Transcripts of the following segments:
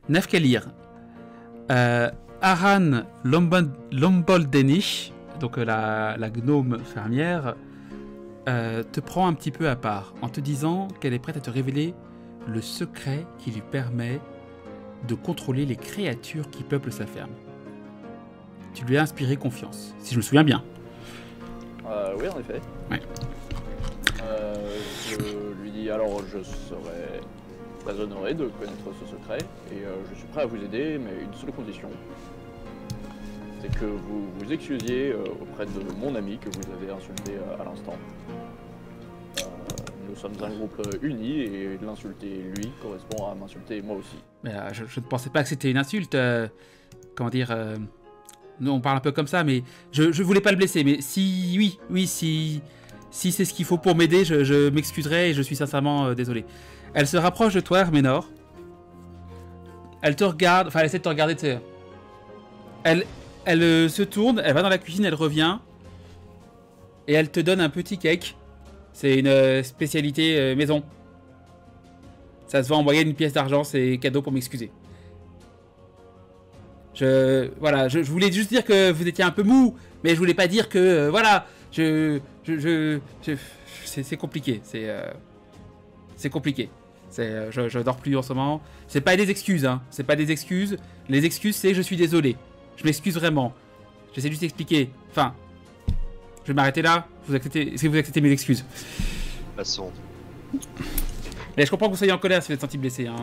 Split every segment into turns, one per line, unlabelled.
Nefkelir, Aran Lomboldenich, donc la gnome fermière, te prend un petit peu à part en te disant qu'elle est prête à te révéler le secret qui lui permet de contrôler les créatures qui peuplent sa ferme. Tu lui as inspiré confiance, si je me souviens bien.
Oui, en effet.
Ouais.
Je lui dis alors je serai très honoré de connaître ce secret et je suis prêt à vous aider, mais une seule condition, c'est que vous vous excusiez auprès de mon ami que vous avez insulté à l'instant. Nous sommes un groupe uni et l'insulter lui correspond à m'insulter moi aussi.
Mais, je ne pensais pas que c'était une insulte. Comment dire nous, on parle un peu comme ça, mais je voulais pas le blesser. Mais si si c'est ce qu'il faut pour m'aider, je m'excuserai et je suis sincèrement désolé. Elle se rapproche de toi, Herménor. Elle te regarde, enfin elle essaie de te regarder, tu sais. Elle se tourne, elle va dans la cuisine, elle revient. Et elle te donne un petit cake. C'est une spécialité maison. Ça se vend en moyenne une pièce d'argent, c'est cadeau pour m'excuser. Voilà, je voulais juste dire que vous étiez un peu mou, mais je voulais pas dire que, voilà, c'est compliqué, c'est compliqué. Je dors plus en ce moment. C'est pas des excuses, hein. C'est pas des excuses. Les excuses, c'est je suis désolé. Je m'excuse vraiment. J'essaie juste d'expliquer. Enfin, je vais m'arrêter là. Est-ce que vous acceptez mes excuses?
Passons.
Mais je comprends que vous soyez en colère si vous êtes senti blessé. Hein.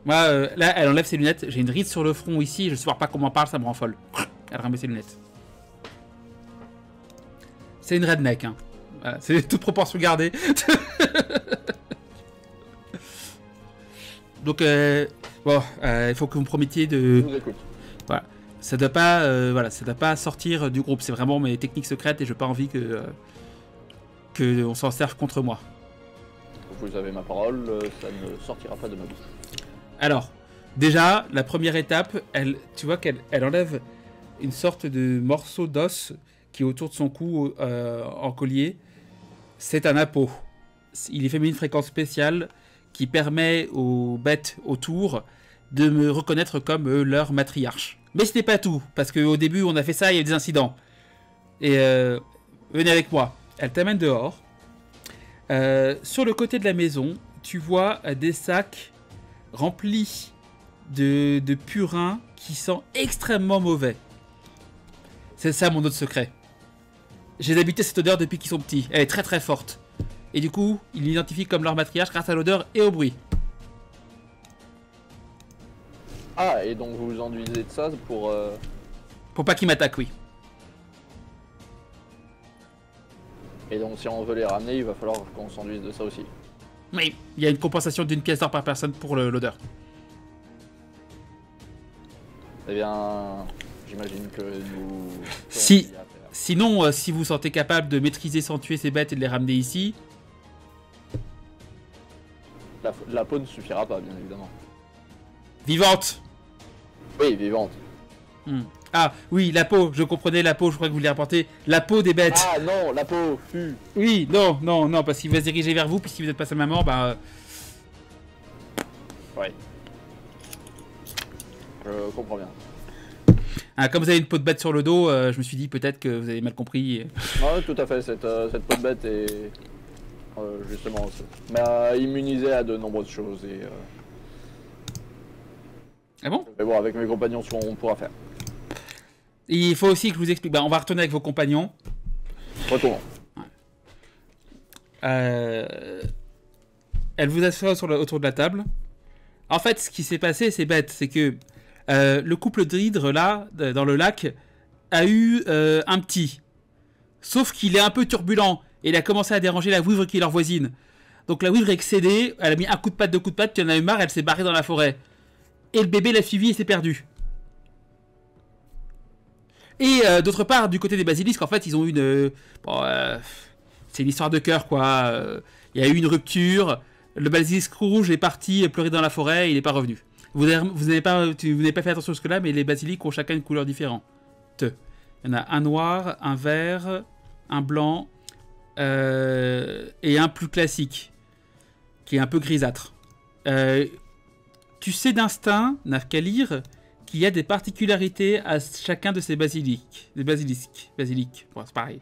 Moi, là, elle enlève ses lunettes. J'ai une ride sur le front ici. Je sais pas comment on parle, ça me rend folle. Elle remet ses lunettes. C'est une redneck. Hein. Voilà, c'est toute proportion gardée. Donc, bon, il faut que vous me promettiez de.
Je vous écoute.
Voilà. Ça doit pas, ça doit pas sortir du groupe. C'est vraiment mes techniques secrètes et j'ai pas envie que on s'en serve contre moi.
Vous avez ma parole, ça ne sortira pas de ma bouche.
Alors, déjà, la première étape, tu vois qu'elle enlève une sorte de morceau d'os qui est autour de son cou en collier. C'est un appeau. Il est fait une fréquence spéciale qui permet aux bêtes autour de me reconnaître comme leur matriarche. Mais ce n'est pas tout, parce qu'au début, on a fait ça, il y a eu des incidents. Et venez avec moi. Elle t'amène dehors. Sur le côté de la maison, tu vois des sacs remplis de purin qui sent extrêmement mauvais. C'est ça mon autre secret. J'ai habité cette odeur depuis qu'ils sont petits. Elle est très très forte. Et du coup, ils l'identifient comme leur matriarche grâce à l'odeur et au bruit.
Ah, et donc vous vous enduisez de ça pour...
Pour pas qu'ils m'attaquent, oui.
Et donc si on veut les ramener, il va falloir qu'on s'enduise de ça aussi.
Oui, il y a une compensation d'une pièce d'or par personne pour l'odeur.
Eh bien, j'imagine que nous...
Sinon, si vous vous sentez capable de maîtriser sans tuer ces bêtes et de les ramener ici...
La peau ne suffira pas, bien évidemment.
Vivante.
Oui, vivante.
Ah, oui, la peau, je comprenais la peau, je crois que vous voulez rapporter la peau des bêtes.
Ah non, la peau, fût.
Oui, non, parce qu'il va se diriger vers vous, puis si vous n'êtes pas sa maman, bah...
Ouais. Je comprends bien.
Ah, comme vous avez une peau de bête sur le dos, je me suis dit peut-être que vous avez mal compris.
Ouais, tout à fait, cette peau de bête est... justement, m'a immunisé à de nombreuses choses et...
Ah bon?
Mais bon, avec mes compagnons, on pourra faire.
Il faut aussi que je vous explique. Bah, on va retourner avec vos compagnons.
Retournons.
Elle vous assoit autour de la table. En fait, ce qui s'est passé, c'est bête. C'est que le couple d'hydres, là, dans le lac, a eu un petit. Sauf qu'il est un peu turbulent. Et il a commencé à déranger la vouivre qui est leur voisine. Donc la vouivre est excédée. Elle a mis un coup de patte, deux coups de patte. Puis elle en a eu marre. Elle s'est barrée dans la forêt. Et le bébé l'a suivi et s'est perdu. Et d'autre part, du côté des basilisques, en fait, ils ont eu une... c'est une histoire de cœur, quoi. Il y a eu une rupture. Le basilisque rouge est parti pleurer dans la forêt. Et il n'est pas revenu. Vous n'avez pas fait attention jusque-là, mais les basiliques ont chacun une couleur différente. Il y en a un noir, un vert, un blanc et un plus classique, qui est un peu grisâtre. Tu sais d'instinct, Nafkalir, qu'il y a des particularités à chacun de ces basilisques. Bon, c'est pareil.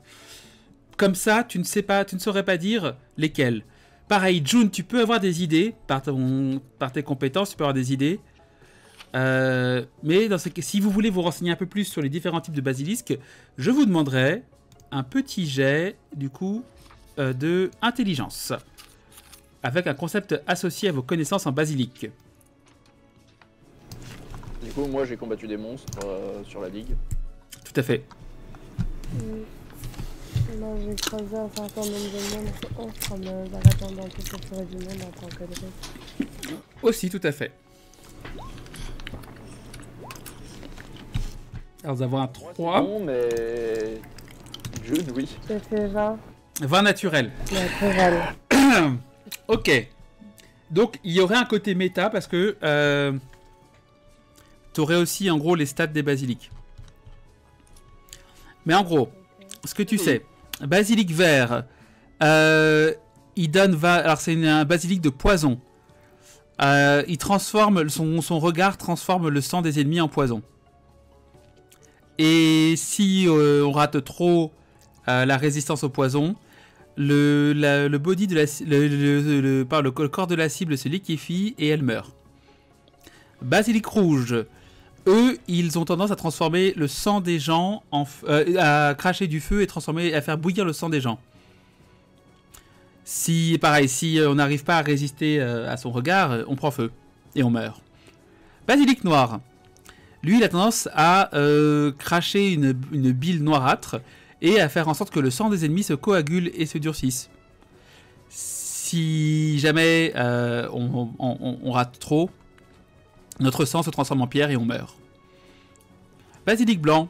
Comme ça, tu ne saurais pas dire lesquels. Pareil, June, tu peux avoir des idées, par tes compétences, tu peux avoir des idées. Mais si vous voulez vous renseigner un peu plus sur les différents types de basilisques, je vous demanderai un petit jet, du coup, de intelligence. Avec un concept associé à vos connaissances en basilic.
Du coup, moi j'ai combattu des monstres sur la ligue.
Tout à fait.
Moi j'ai creusé un certain nombre de monstres en me baladant dans toute la forêt du monde en tant que druide.
Aussi, tout à fait. Alors, nous avons un 3.
Non, mais... June, oui.
J'ai fait 20.
20 naturel.
Naturel.
Ok. Donc, il y aurait un côté méta parce que tu aurais aussi, en gros, les stats des basiliques. Mais en gros, ce que tu sais, basilic vert, il donne... Alors, c'est un basilic de poison. Il transforme... Son regard transforme le sang des ennemis en poison. Et si on rate trop la résistance au poison, le body de le corps de la cible se liquéfie et elle meurt. Basilic rouge, eux, ils ont tendance à transformer le sang des gens à cracher du feu et à faire bouillir le sang des gens. Si on n'arrive pas à résister à son regard, on prend feu et on meurt. Basilic noir. Lui, il a tendance à cracher une bile noirâtre et à faire en sorte que le sang des ennemis se coagule et se durcisse. Si jamais on rate trop, notre sang se transforme en pierre et on meurt. Basilic blanc.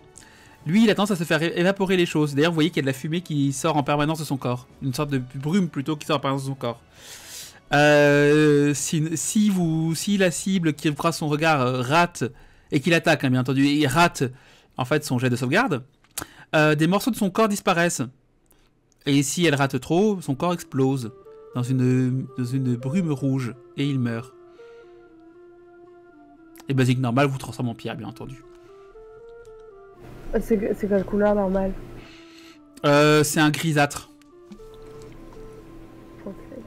Lui, il a tendance à se faire évaporer les choses. D'ailleurs, vous voyez qu'il y a de la fumée qui sort en permanence de son corps. Une sorte de brume plutôt qui sort en permanence de son corps. Si la cible qui croise son regard rate... et qu'il attaque, hein, bien entendu, et il rate en fait son jet de sauvegarde, des morceaux de son corps disparaissent. Et si elle rate trop, son corps explose dans une brume rouge et il meurt. Et basique normal vous transforme en pierre, bien entendu.
C'est quelle couleur normale?
C'est un grisâtre.
Okay.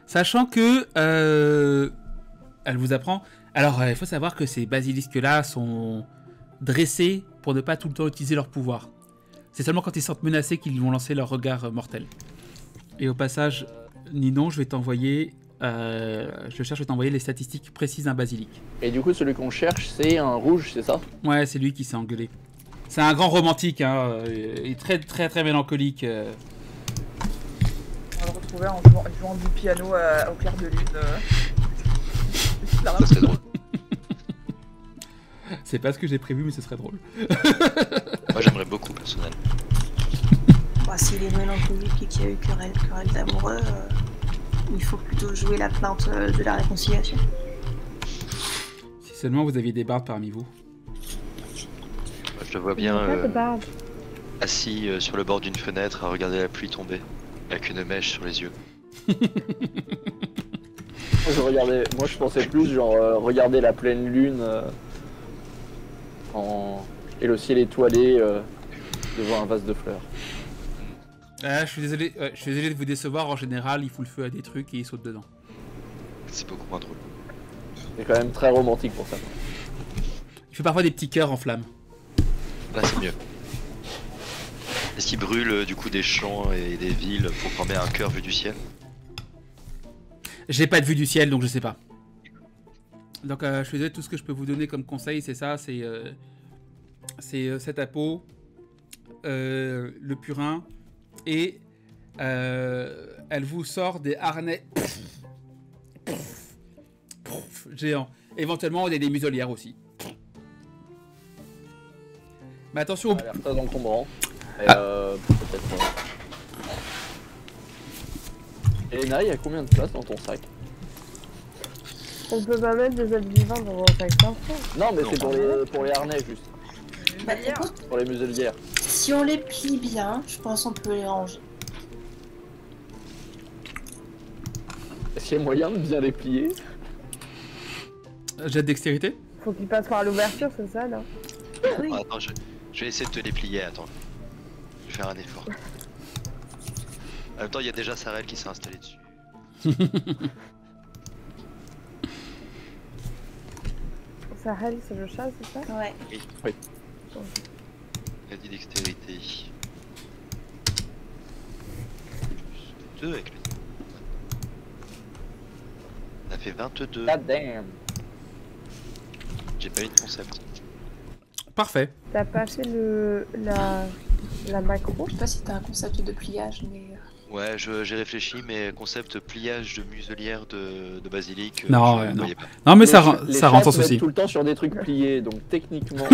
Sachant que elle vous apprend. Alors, il faut savoir que ces basilisques-là sont dressés pour ne pas tout le temps utiliser leur pouvoir. C'est seulement quand ils se sentent menacés qu'ils vont lancer leur regard mortel. Et au passage, Ninon, je vais t'envoyer. Je vais t'envoyer les statistiques précises d'un basilic.
Et du coup, celui qu'on cherche, c'est un rouge, c'est ça?
Ouais, c'est lui qui s'est engueulé. C'est un grand romantique, hein. Il est très très très mélancolique.
On va le retrouver en jouant du piano au clair de lune.
Ça serait drôle.
C'est pas ce que j'ai prévu, mais ce serait drôle.
Moi j'aimerais beaucoup personnellement.
Bah, s'il est mélancolique et qu'il y a eu querelle d'amoureux, il faut plutôt jouer la plainte de la réconciliation.
Si seulement vous aviez des bardes parmi vous.
Moi, je le vois bien assis sur le bord d'une fenêtre à regarder la pluie tomber, avec une mèche sur les yeux.
Moi je pensais plus genre regarder la pleine lune et le ciel étoilé devant un vase de fleurs.
Je suis désolé de vous décevoir, en général il fout le feu à des trucs et il saute dedans.
C'est beaucoup moins drôle.
C'est quand même très romantique pour ça.
Il fait parfois des petits cœurs en flammes.
Là, c'est mieux. Est-ce qu'il brûle du coup des champs et des villes pour former un cœur vu du ciel?
J'ai pas de vue du ciel, donc je sais pas. Donc je suis désolé, tout ce que je peux vous donner comme conseil, c'est ça, c'est cet apôt, le purin, et elle vous sort des harnais géants. Éventuellement, il y a des muselières aussi. Mais attention...
Ça a l'air très encombrant. Et peut-être... Elena, il y a combien de place dans ton sac?
On peut pas mettre des êtres vivants dans un sac d'enfant.
Non, mais c'est pour les harnais, juste.
Bah,
Pour les muselières.
si on les plie bien, je pense qu'on peut les ranger.
Est-ce qu'il y a moyen de bien les plier?
Jet de dextérité.
Faut qu'il passe par l'ouverture, c'est ça, là?
Oui.
Ah, attends, je vais essayer de te les plier, attends. Je vais faire un effort. En même temps, il y a déjà Sarel qui s'est installé dessus.
Sahel, c'est le chat, c'est ça?
Ouais.
Oui.
Il a dit dextérité. 2 avec lui. On a fait 22.
God damn.
J'ai pas eu de concept.
Parfait.
T'as pas fait la macro?
Je sais pas si t'as un concept de pliage, mais...
Ouais, j'ai réfléchi, mais concept pliage de muselière de basilic.
Non,
je ne
non.
voyais pas.
Non, mais
Les
ça
chats
rentre sans
se mettent
souci.
tout le temps sur des trucs pliés, donc techniquement...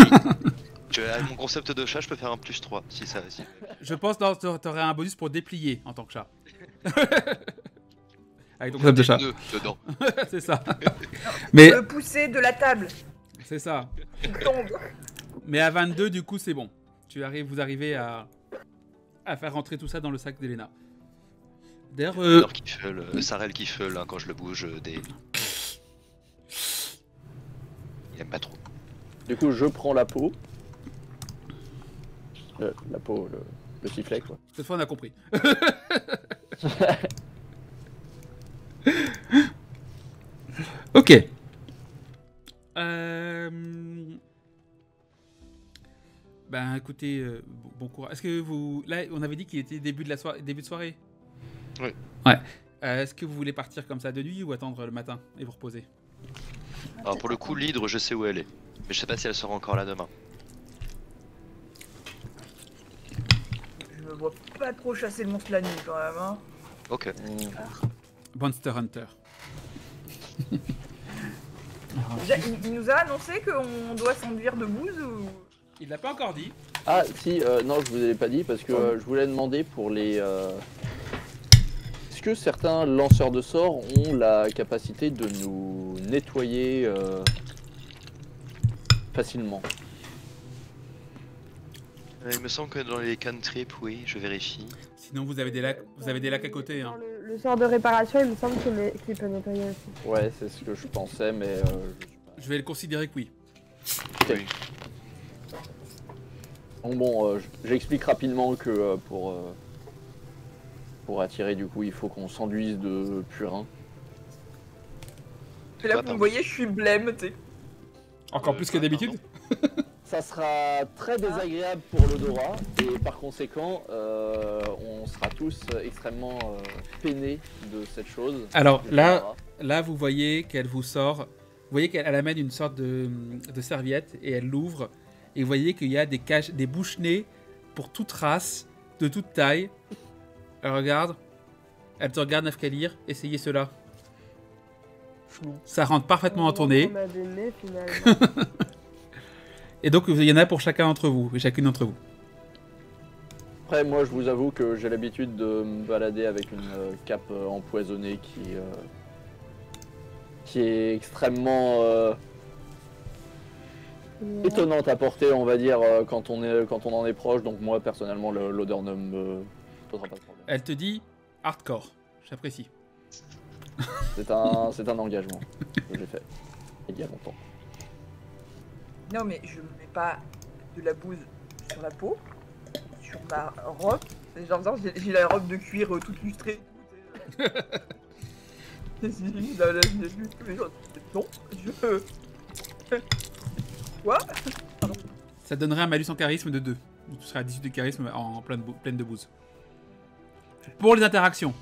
Avec mon concept de chat, je peux faire un +3 si ça. Si.
Je pense que t'aurais un bonus pour déplier en tant que chat. Avec ton concept de chat.
Des nœuds dedans.
C'est ça. Mais
Le pousser de la table.
c'est ça.
Il tombe.
Mais à 22, du coup, c'est bon. Vous arrivez à faire rentrer tout ça dans le sac d'Elena. D'ailleurs,
Alors qu'il feule, Sarel qui feule hein, quand je le bouge des. Il aime pas trop.
Du coup, je prends la peau. La peau, le sifflet, quoi.
cette fois, on a compris. Ok. Ben, écoutez, bon courage. Est-ce que vous... Là, on avait dit qu'il était début de soirée.
Oui.
Ouais. Est-ce que vous voulez partir comme ça de nuit ou attendre le matin et vous reposer?
Alors pour le coup, l'hydre, je sais où elle est. Mais je sais pas si elle sera encore là demain.
Je me vois pas trop chasser le monstre la nuit quand même. Hein.
Ok.
Monster Hunter.
Déjà, il nous a annoncé qu'on doit s'enduire de bouse ou...
Il l'a pas encore dit.
Ah, si, non, je vous avais pas dit, parce que je voulais demander pour les... Est-ce que certains lanceurs de sorts ont la capacité de nous nettoyer facilement?
Il me semble que dans les cantrips, oui, je vérifie.
Sinon, vous avez des lacs à côté. Hein.
Le sort de réparation, il me semble qu'il peut nettoyer aussi.
Ouais, c'est ce que je pensais, mais je suis pas...
Je vais le considérer que oui.
Ok. Bon, j'explique rapidement que pour attirer, du coup, il faut qu'on s'enduise de purin.
Et là, vous me voyez, je suis blême, tu sais.
Encore plus que d'habitude.
Ça sera très désagréable pour l'odorat et par conséquent, on sera tous extrêmement peinés de cette chose.
Alors là, vous voyez qu'elle vous sort. Vous voyez qu'elle amène une sorte de serviette et elle l'ouvre. Et vous voyez qu'il y a des bouches-nez pour toute race, de toute taille. Elle regarde. Elle te regarde, Nafkalir. Essayez cela. Ça rentre parfaitement dans ton nez.
On a des nez, finalement.
Et donc, il y en a pour chacun d'entre vous, et chacune d'entre vous.
Après, moi, je vous avoue que j'ai l'habitude de me balader avec une cape empoisonnée qui est extrêmement étonnante à porter, on va dire, quand on en est proche. Donc moi, personnellement, l'odeur ne me posera pas de problème.
Elle te dit hardcore. J'apprécie.
C'est un engagement que j'ai fait il y a longtemps.
Non, mais je me mets pas de la bouse sur la peau, sur ma robe. Genre, j'ai la robe de cuir toute lustrée. Non, je... Quoi?
Ça donnerait un malus en charisme de 2. Donc tu seras à 18 de charisme en pleine de bouse. Pour les interactions.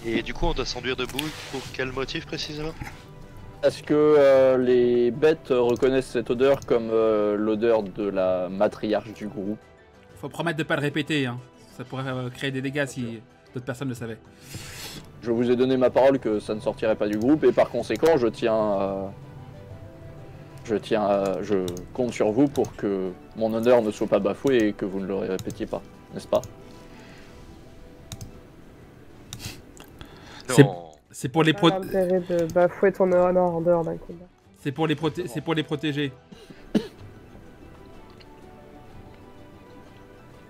Et du coup, on doit s'enduire de boue pour quel motif précisément?
Est-ce que les bêtes reconnaissent cette odeur comme l'odeur de la matriarche du groupe?
Faut promettre de pas le répéter, hein. Ça pourrait créer des dégâts si d'autres personnes le savaient.
Je vous ai donné ma parole que ça ne sortirait pas du groupe et par conséquent je compte sur vous pour que mon honneur ne soit pas bafoué et que vous ne le répétiez pas, n'est-ce pas?
C'est pour les
Pas l'intérêt de bafouer ton honneur en dehors d'un combat.
C'est pour les protéger.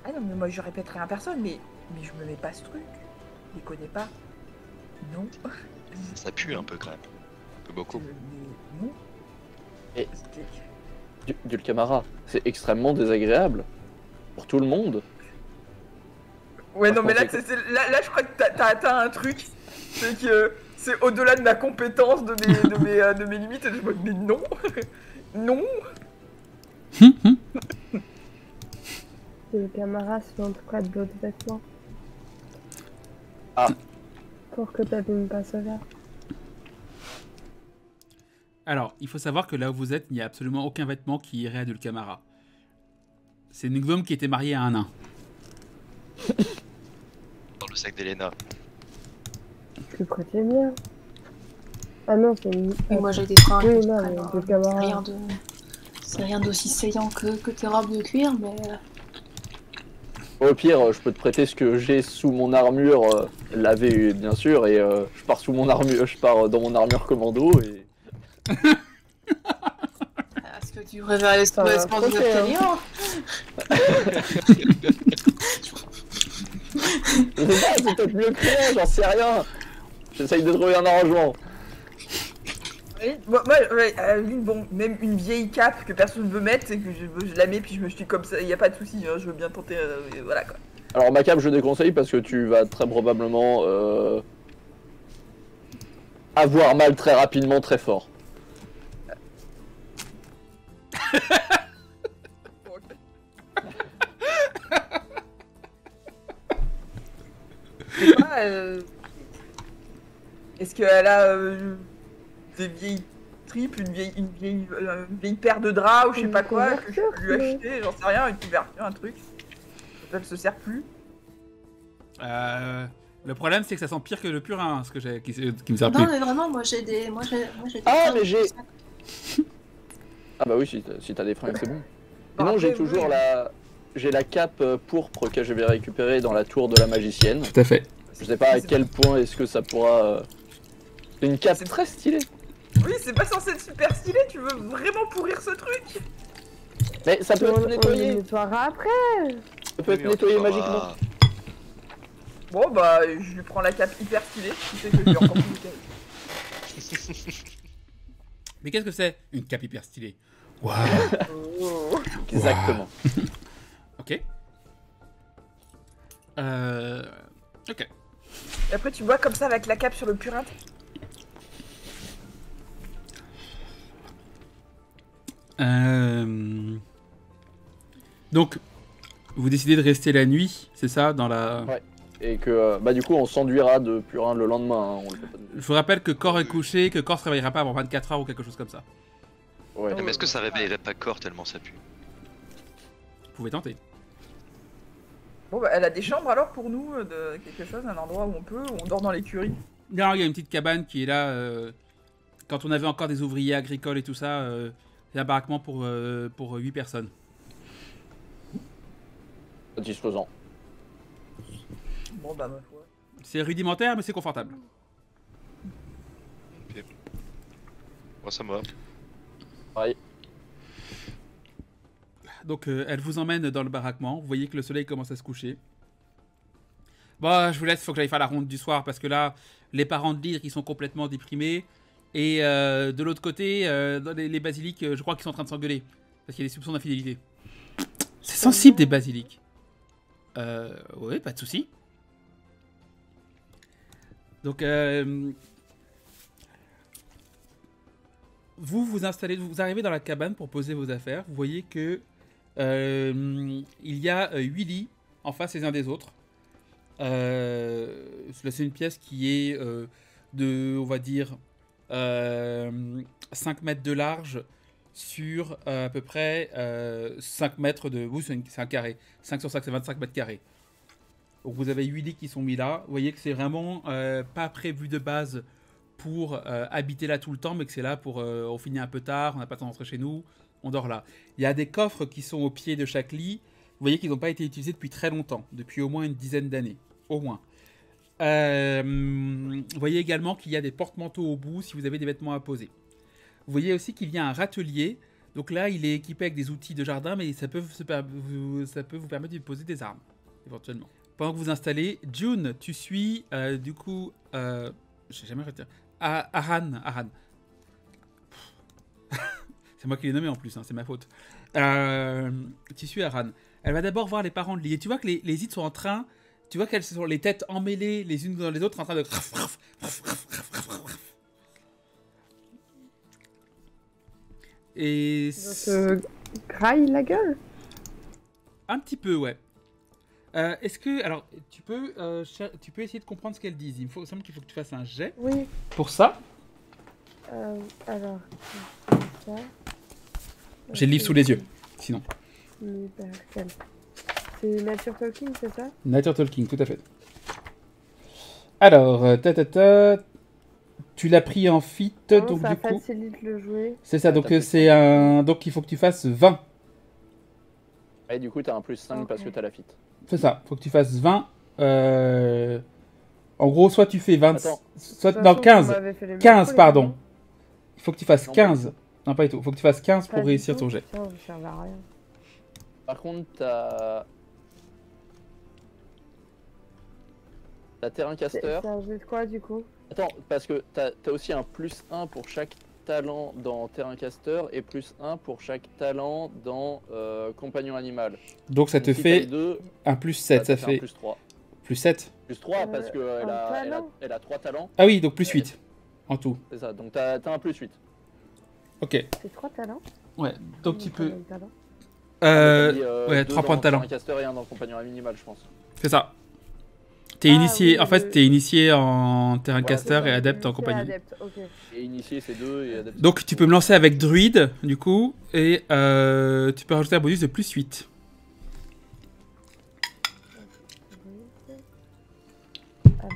Ah non, mais moi je répéterai à personne, mais je me mets pas ce truc. Je les connais pas. Non.
Ça pue un peu quand même. Un peu beaucoup.
Non.
Et Dulcamara, c'est extrêmement désagréable. Pour tout le monde.
Ouais, non, mais là, là, je crois que t'as atteint un truc. C'est que c'est au-delà de ma compétence, de mes limites. Et je me dis, mais non. Non.
Les camarades sont en tout cas d'autres vêtements.
Ah.
Pour que t'abîmes pas cela.
Alors, il faut savoir que là où vous êtes, il n'y a absolument aucun vêtement qui irait à Dulcamara. C'est une gnome qui était mariée à un nain.
Dans le sac d'Elena.
Plus près de les miens. Ah non, c'est une...
Et moi j'ai des fringues.
Oui, non, mais Dulcamara...
C'est rien d'aussi saillant que tes robes de cuir, mais...
Au pire, je peux te prêter ce que j'ai sous mon armure lavée, bien sûr, et je pars sous mon armure, je pars dans mon armure commando et.
Est-ce que tu préfères l'espace du Octalion?
C'est peut-être mieux que rien, j'en sais rien. J'essaye de trouver un arrangement.
Oui, moi, bon, même une vieille cape que personne ne veut mettre, et que je la mets, puis je me suis comme ça, y a pas de souci, hein, je veux bien tenter, voilà quoi.
Alors ma cape je déconseille parce que tu vas très probablement avoir mal très rapidement, très fort.
Est-ce qu'elle a des vieilles tripes, une vieille paire de draps ou je sais pas quoi que je peux lui acheter, j'en sais rien, une couverture, un truc. Elle se sert plus.
Le problème c'est que ça sent pire que le purin, ce que j'ai qui me sert plus.
Non mais vraiment, moi j'ai des
Ah mais j'ai... Ah bah oui, si t'as des fringues c'est bon. Sinon j'ai toujours j'ai la cape pourpre que je vais récupérer dans la tour de la magicienne.
Tout à fait.
Je sais pas à quel point est-ce que ça pourra... C'est une cape très stylée.
Oui, c'est pas censé être super stylé, tu veux vraiment pourrir ce truc?
Mais ça peut être nettoyé.
On le nettoiera après.
Ça peut être nettoyé magiquement.
Bon bah, je lui prends la cape hyper stylée, qui fait que je lui encore plus de
Mais qu'est-ce que c'est? Une cape hyper stylée. Waouh.
Oh.
Exactement.
Ok. Ok.
Et après tu vois comme ça avec la cape sur le purin.
Donc, vous décidez de rester la nuit, c'est ça, dans la...
Ouais. Et que, bah du coup, on s'enduira de purin le lendemain. Hein, on le fait pas de...
Je vous rappelle que Cor est couché, que Cor se réveillera pas avant 24 heures ou quelque chose comme ça.
Ouais.
Mais est-ce que ça réveillerait pas Cor tellement ça pue?
Vous pouvez tenter.
Bon bah, elle a des chambres alors pour nous, de quelque chose, un endroit où on dort dans l'écurie.
Non, il y a une petite cabane qui est là. Quand on avait encore des ouvriers agricoles et tout ça, c'est un baraquement pour 8 personnes.
Satisfaisant.
Bon bah ma foi.
C'est rudimentaire, mais c'est confortable.
Ok. Moi ça me va.
Ouais.
Donc elle vous emmène dans le baraquement. Vous voyez que le soleil commence à se coucher. Bon, je vous laisse, faut que j'aille faire la ronde du soir parce que là, les parents de Lydre, ils sont complètement déprimés. Et de l'autre côté, dans les basiliques, je crois qu'ils sont en train de s'engueuler. Parce qu'il y a des soupçons d'infidélité. C'est sensible des basiliques. Oui, pas de soucis. Donc, vous installez, vous arrivez dans la cabane pour poser vos affaires. Vous voyez que il y a 8 lits en face les uns des autres. C'est une pièce qui est de, on va dire, 5 mètres de large sur à peu près 5 mètres de... Oui, c'est un carré. 5 sur 5, c'est 25 mètres carrés. Donc vous avez 8 lits qui sont mis là. Vous voyez que c'est vraiment pas prévu de base pour habiter là tout le temps, mais que c'est là pour... on finit un peu tard, on n'a pas le temps d'entrer chez nous, on dort là. Il y a des coffres qui sont au pied de chaque lit. Vous voyez qu'ils n'ont pas été utilisés depuis très longtemps, depuis au moins une dizaine d'années. Au moins. Vous voyez également qu'il y a des porte-manteaux au bout si vous avez des vêtements à poser. Vous voyez aussi qu'il y a un râtelier. Donc là, il est équipé avec des outils de jardin, mais ça peut vous permettre de poser des armes, éventuellement. Pendant que vous installez, June, tu suis du coup... je sais jamais retenir. Aran. C'est moi qui l'ai nommé en plus, hein, c'est ma faute. Tu suis Aran. Elle va d'abord voir les parents de Lee. Et tu vois que les Zid sont en train... Tu vois qu'elles sont les têtes emmêlées les unes dans les autres en train de... Et...
Graille la gueule.
Un petit peu, ouais. Est-ce que... Alors, tu peux essayer de comprendre ce qu'elles disent. Il me semble qu'il faut que tu fasses un jet.
Oui.
Pour ça.
Alors... Ça.
J'ai le livre sous les yeux, sinon.
C'est Nature Talking, c'est ça?
Nature Talking, tout à fait. Alors, tu l'as pris en fit,
non,
donc
ça
du coup...
facilite le jouer.
C'est ça, donc c'est un... Donc il faut que tu fasses 20.
Et du coup, t'as un plus 5 parce que t'as la fit.
C'est ça, faut que tu fasses 20. En gros, soit tu fais 20...
Attends.
Soit... Non, 15. 15, pardon. Il faut que tu fasses
Non,
15. Non, pas du tout. Il faut que tu fasses 15 pour réussir ton jet.
Putain, je servais à rien.
Par contre, t'as terrain caster.
C'est un jeu de quoi du coup?
Attends, parce que t'as aussi un plus 1 pour chaque talent dans terrain caster et plus 1 pour chaque talent dans compagnon animal.
Donc ça te
si
fait
deux,
un plus 7, ça fait...
un plus 3.
Plus 7?
Plus 3 parce qu'elle elle a 3 talents.
Ah oui, donc plus 8 en tout.
C'est ça, donc t'as un plus 8.
Ok.
C'est 3 talents?
Ouais, donc tu peux...
Ouais,
3 points de talent.
Un caster et un dans le compagnon animal, je pense.
C'est ça. T'es initié,
oui,
en fait, t'es initié en terrain caster et adepte en compagnie.
Adepte, okay.
Et initié, c'est 2 et adepte.
Donc tu peux me lancer avec druide, du coup, et tu peux rajouter un bonus de plus 8.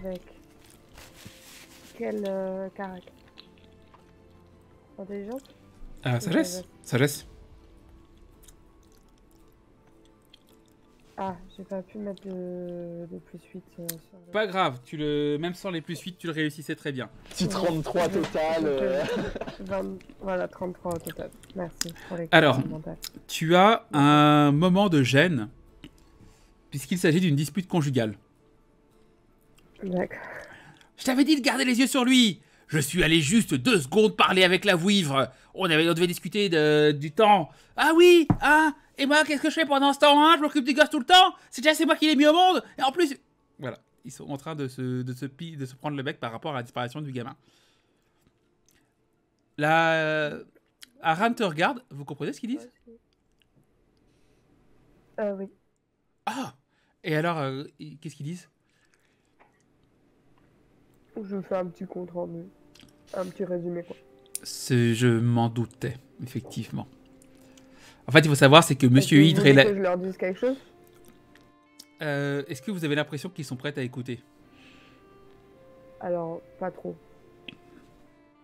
Avec quel caractère? Intelligence?
Sagesse. Sagesse.
Ah, j'ai pas pu mettre de plus 8 sur le...
Pas grave, même sans les plus 8, tu le réussissais très bien.
Petit 33 total.
20... Voilà, 33 au total. Merci pour les
Alors, tu as un moment de gêne, puisqu'il s'agit d'une dispute conjugale.
D'accord.
Je t'avais dit de garder les yeux sur lui. Je suis allé juste 2 secondes parler avec la vouivre. On devait discuter du temps. Ah oui, ah, et moi, qu'est-ce que je fais pendant ce temps, hein? Je m'occupe du gosse tout le temps. C'est moi qui l'ai mis au monde. Et en plus... Voilà, ils sont en train de se prendre le bec par rapport à la disparition du gamin. Aran te regarde. Vous comprenez ce qu'ils disent?
Oui.
Ah. Et alors, qu'est-ce qu'ils disent?
Je fais un petit compte rendu. Un petit résumé, quoi.
Je m'en doutais, effectivement. En fait, il faut savoir, c'est que Monsieur Hydre est là...
que je leur dise quelque chose?
Est-ce que vous avez l'impression qu'ils sont prêts à écouter?
Alors, pas trop.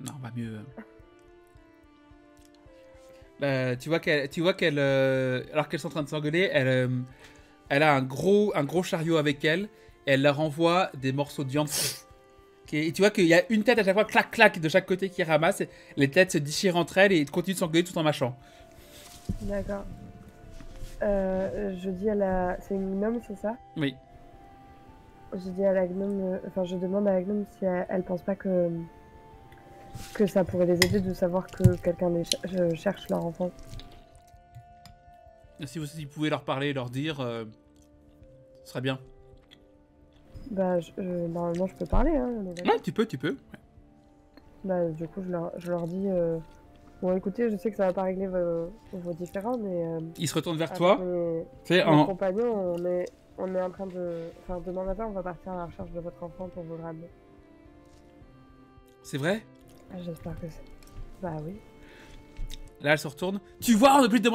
Non, va mieux. Tu vois qu'elle, alors qu'elles sont en train de s'engueuler, elle a un gros chariot avec elle. Et elle leur envoie des morceaux de viande. Et tu vois qu'il y a une tête à chaque fois, clac, clac, de chaque côté qui ramasse. Les têtes se déchirent entre elles et continuent de s'engueuler tout en mâchant.
D'accord. Je dis à la... C'est une gnome, c'est ça?
Oui.
Je dis à la gnome... Enfin, je demande à la gnome si elle pense pas que ça pourrait les aider de savoir que quelqu'un cherche leur enfant.
Si vous pouvez leur parler et leur dire, ce serait bien.
Bah, normalement, je peux parler, hein.
Ouais, tu peux. Ouais.
Bah, du coup, je leur dis... Bon, écoutez, je sais que ça va pas régler vos différends, mais...
Il se retourne vers toi.
Mes compagnons, on est en train de... Enfin, demain matin, on va partir à la recherche de votre enfant pour vous le ramener.
C'est vrai?
Ah, j'espère que c'est... Bah oui.
Là, elle se retourne. Tu vois, on est obligé de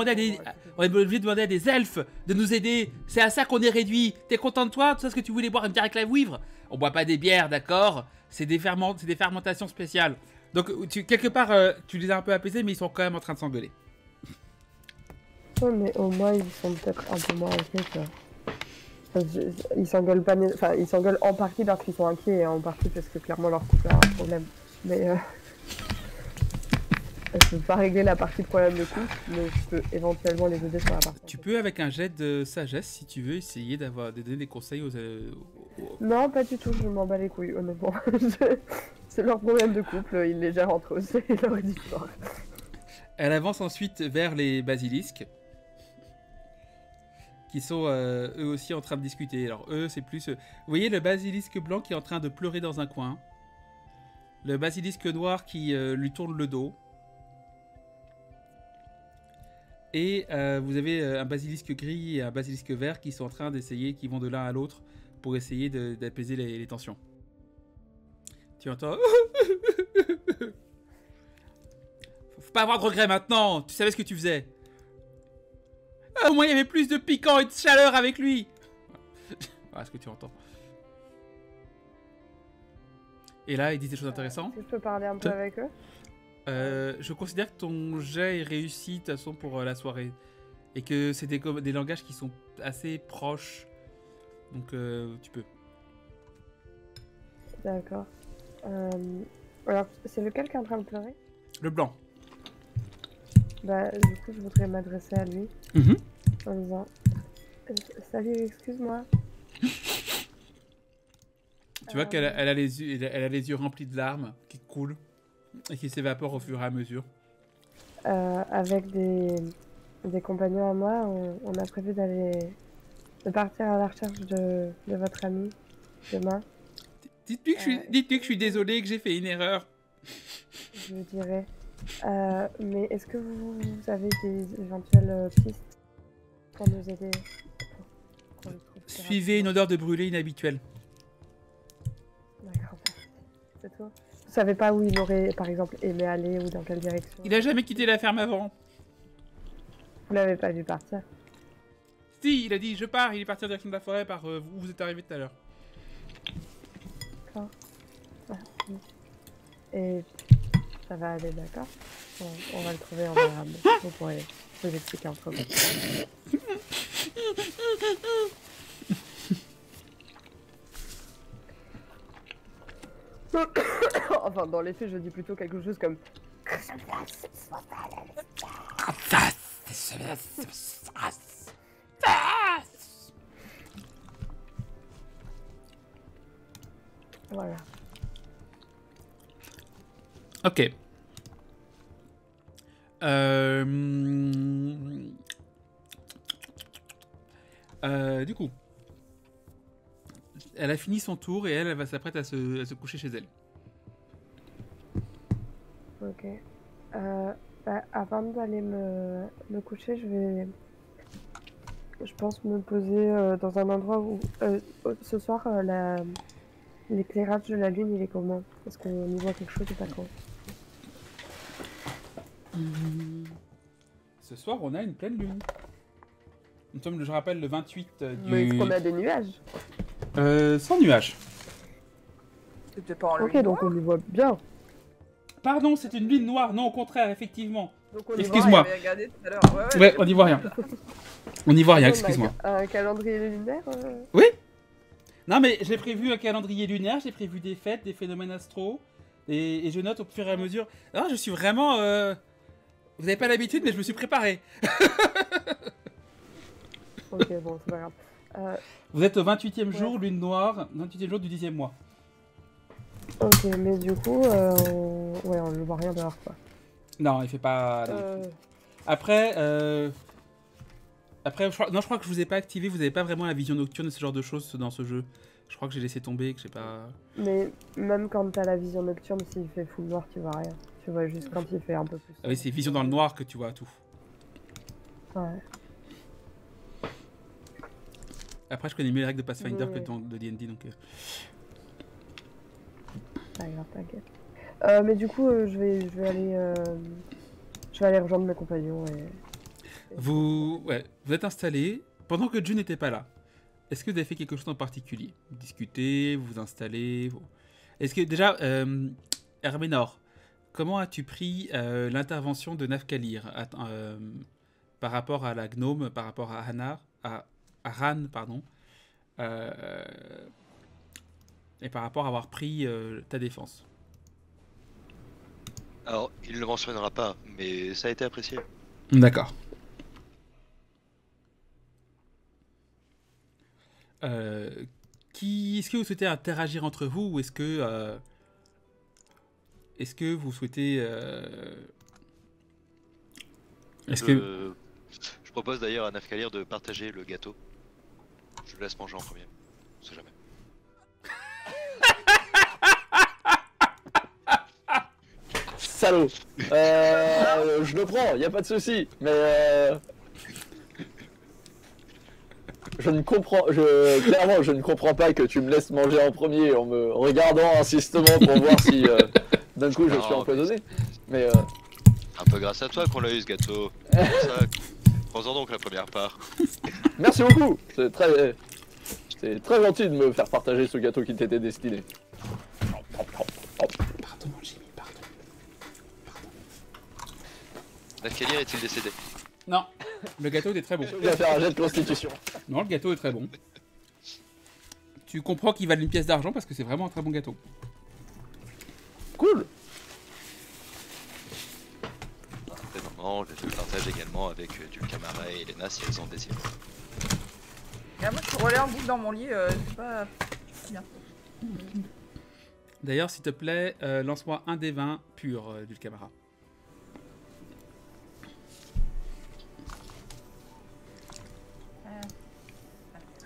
demander à des elfes de nous aider. C'est à ça qu'on est réduit. T'es content de toi? Tout ça, ce que tu voulais boire une bière avec la vouivre? On boit pas des bières, d'accord? C'est des fermentations spéciales. Donc, quelque part, tu les as un peu apaisés, mais ils sont quand même en train de s'engueuler.
Ouais, mais au moins, ils sont peut-être un peu moins inquiets, tu vois. Ils s'engueulent pas... Enfin, ils s'engueulent en partie parce qu'ils sont inquiets et en partie parce que clairement leur couple a un problème. Mais... Je peux pas régler la partie problème de couple, mais je peux éventuellement les aider sur la partie.
Tu peux, avec un jet de sagesse, si tu veux, essayer de donner des conseils aux...
Non, pas du tout, je m'en bats les couilles, honnêtement. C'est leur problème de couple, ils les gèrent entre eux, c'est leur histoire.
Elle avance ensuite vers les basilisques, qui sont eux aussi en train de discuter. Alors eux, c'est plus... Vous voyez le basilisque blanc qui est en train de pleurer dans un coin. Le basilisque noir qui lui tourne le dos. Et vous avez un basilisque gris et un basilisque vert qui sont en train d'essayer, qui vont de l'un à l'autre pour essayer d'apaiser les tensions. Tu entends? Faut pas avoir de regrets maintenant, tu savais ce que tu faisais. Ah, au moins il y avait plus de piquant et de chaleur avec lui. Voilà ce que tu entends. Et là, ils disent des choses intéressantes.
Je peux parler un peu avec eux?
Je considère que ton jet est réussi de toute façon pour la soirée. Et que c'est des langages qui sont assez proches. Donc tu peux.
D'accord. Alors, c'est lequel qui est en train de pleurer?
Le blanc.
Bah, du coup, je voudrais m'adresser à lui. En disant... Salut, excuse-moi.
Tu vois qu'elle a les yeux remplis de larmes qui coulent. Et qui s'évapore au fur et à mesure.
Avec des compagnons à moi, on a prévu de partir à la recherche de votre ami demain.
Dites-lui que je suis désolé, que j'ai fait une erreur.
Je dirais. Mais est-ce que vous avez des éventuelles pistes pour nous aider?
Suivez une odeur de brûlé inhabituelle.
D'accord, c'est tout. Vous savez pas où il aurait, par exemple, aimé aller ou dans quelle direction?
Il a jamais quitté la ferme avant.
Vous l'avez pas vu partir?
Si, il a dit je pars, il est parti en direction de la forêt par où vous êtes arrivé tout à l'heure.
D'accord. Et ça va aller, d'accord? On va le trouver, on va le ramener. Vous pourrez vous expliquer entre vous. Enfin, dans les faits, je dis plutôt quelque chose comme... Voilà.
Ok. Du coup, elle a fini son tour et elle va s'apprêter à se coucher chez elle.
Ok. Bah, avant d'aller me coucher, je pense me poser dans un endroit où ce soir l'éclairage de la lune il est comment? Est-ce qu'on y voit quelque chose ou pas trop?
Ce soir, on a une pleine lune. Nous sommes, je rappelle, le 28 du...
Mais est-ce qu'on a des nuages?
Sans nuages.
C'était pas en lune.
Ok, donc on y voit bien.
Pardon, c'est une lune noire. Non, au contraire, effectivement.
Excuse-moi.
Ouais, on n'y voit rien. On n'y voit rien, excuse-moi.
Un calendrier lunaire
Oui. Non, mais j'ai prévu un calendrier lunaire, j'ai prévu des fêtes, des phénomènes astro. Et je note au fur et à mesure. Non, je suis vraiment... Vous n'avez pas l'habitude, mais je me suis préparé.
Ok, bon, c'est pas grave.
Vous êtes au 28e jour, lune noire, 28e jour du 10e mois.
Ok, mais du coup, on ne voit rien dehors, quoi.
Non, il fait pas... Après, je crois que je vous ai pas activé, vous n'avez pas vraiment la vision nocturne et ce genre de choses dans ce jeu. Je crois que j'ai laissé tomber, que j'ai pas...
Mais même quand t'as la vision nocturne, s'il fait full noir, tu vois rien. Tu vois juste quand il fait un peu plus.
Ah oui, c'est vision dans le noir que tu vois tout.
Ouais.
Après, je connais mieux les règles de Pathfinder
Oui.
que de D&D, donc...
Pas grave, t'inquiète. Mais du coup, je vais aller rejoindre mes compagnons et...
Vous êtes installés pendant que June n'était pas là. Est-ce que vous avez fait quelque chose en particulier? Vous discutez, vous installez Est-ce que déjà, Herménor, comment as-tu pris l'intervention de Nafkalir par rapport à la gnome, par rapport à Ran, pardon, et par rapport à avoir pris ta défense?
Alors, il ne le mentionnera pas, mais ça a été apprécié.
D'accord. Est-ce que vous souhaitez interagir entre vous ou est-ce que vous souhaitez
Je propose d'ailleurs à Nafkalir de partager le gâteau. Je le laisse manger en premier. On sait jamais.
Salaud. Je le prends, y a pas de souci. Mais clairement, je ne comprends pas que tu me laisses manger en premier en me regardant insistement pour voir si d'un coup je suis empoisonné. Mais
un peu grâce à toi qu'on l'a eu ce gâteau. Pour ça, prends-en donc la première part.
merci beaucoup. C'est très gentil de me faire partager ce gâteau qui t'était destiné.
Pardon, Jimmy, pardon.
Nafkalir est-il décédé?
Non, le gâteau était très bon.
Je vais faire un jet de constitution.
Non, le gâteau est très bon. Tu comprends qu'il valait une pièce d'argent parce que c'est vraiment un très bon gâteau.
Cool.
Non, je le partage également avec Dulcamara et Elena si elles en désirent.
Et moi, je suis relais en boucle dans mon lit, c'est pas bien.
D'ailleurs, s'il te plaît, lance-moi un des 20 pur, Dulcamara.